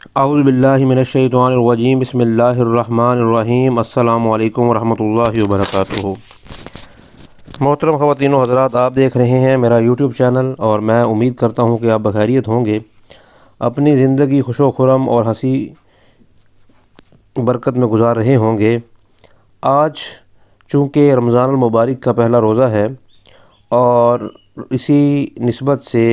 اعوذ باللہ من الشیطان الرجیم بسم اللہ الرحمن الرحیم السلام علیکم ورحمۃ اللہ وبرکاتہ۔ محترم خواتین و حضرات، آپ دیکھ رہے ہیں میرا یوٹیوب چینل اور میں امید کرتا ہوں کہ آپ بخیریت ہوں گے، اپنی زندگی خوش و خرم اور ہنسی برکت میں گزار رہے ہوں گے۔ آج چونکہ رمضان المبارک کا پہلا روزہ ہے اور اسی نسبت سے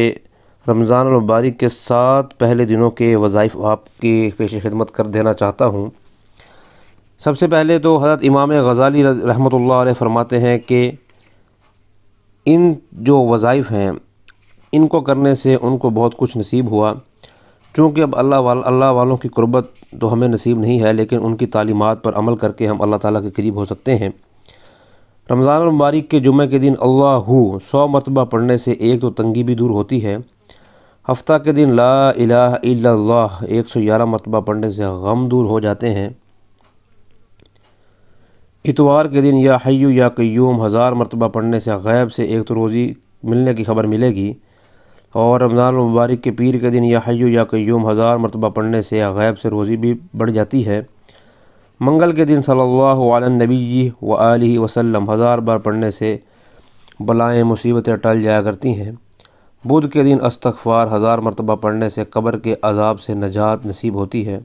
رمضان المبارک کے 7 پہلے دنوں کے وظائف آپ کی پیش خدمت کر دینا چاہتا ہوں۔ سب سے پہلے تو حضرت امام غزالی رحمۃ اللہ علیہ فرماتے ہیں کہ ان جو وظائف ہیں ان کو کرنے سے ان کو بہت کچھ نصیب ہوا، چونکہ اب اللہ والوں کی قربت تو ہمیں نصیب نہیں ہے، لیکن ان کی تعلیمات پر عمل کر کے ہم اللہ تعالیٰ کے قریب ہو سکتے ہیں۔ رمضان المبارک کے جمعہ کے دن اللہ 100 مرتبہ پڑھنے سے ایک تو تنگی بھی دور ہوتی ہے، ہفتہ کے دن لا الہ الا اللہ 111 مرتبہ پڑھنے سے غم دور ہو جاتے ہیں، اتوار کے دن یا حی یا قیوم 1000 مرتبہ پڑھنے سے غیب سے ایک تو روزی ملنے کی خبر ملے گی، اور رمضان المبارک کے پیر کے دن یا حی یا قیوم 1000 مرتبہ پڑھنے سے غیب سے روزی بھی بڑھ جاتی ہے۔ منگل کے دن صلی اللہ علیہ النبی وآلہ وسلم 1000 بار پڑھنے سے بلائیں مصیبتیں ٹل جایا کرتی ہیں۔ بدھ کے دن استغفار 1000 مرتبہ پڑھنے سے قبر کے عذاب سے نجات نصیب ہوتی ہے۔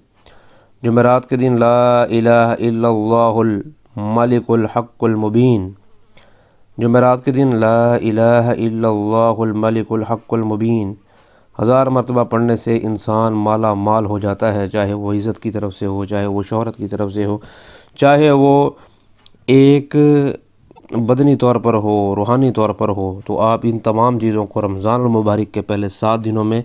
جمعرات کے دن لا الہ الا اللہ الملک الحق المبین، جمعرات کے دن لا الہ الا اللہ الملک الحق المبین 1000 مرتبہ پڑھنے سے انسان مالا مال ہو جاتا ہے، چاہے وہ عزت کی طرف سے ہو، چاہے وہ شہرت کی طرف سے ہو، چاہے وہ ایک بدنی طور پر ہو، روحانی طور پر ہو۔ تو آپ ان تمام چیزوں کو رمضان المبارک کے پہلے 7 دنوں میں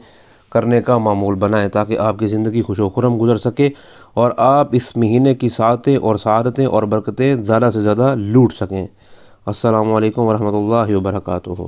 کرنے کا معمول بنائیں، تاکہ آپ کی زندگی خوش و خرم گزر سکے اور آپ اس مہینے کی سعادتیں اور سعادتیں اور برکتیں زیادہ سے زیادہ لوٹ سکیں۔ السلام علیکم ورحمۃ اللہ وبرکاتہ۔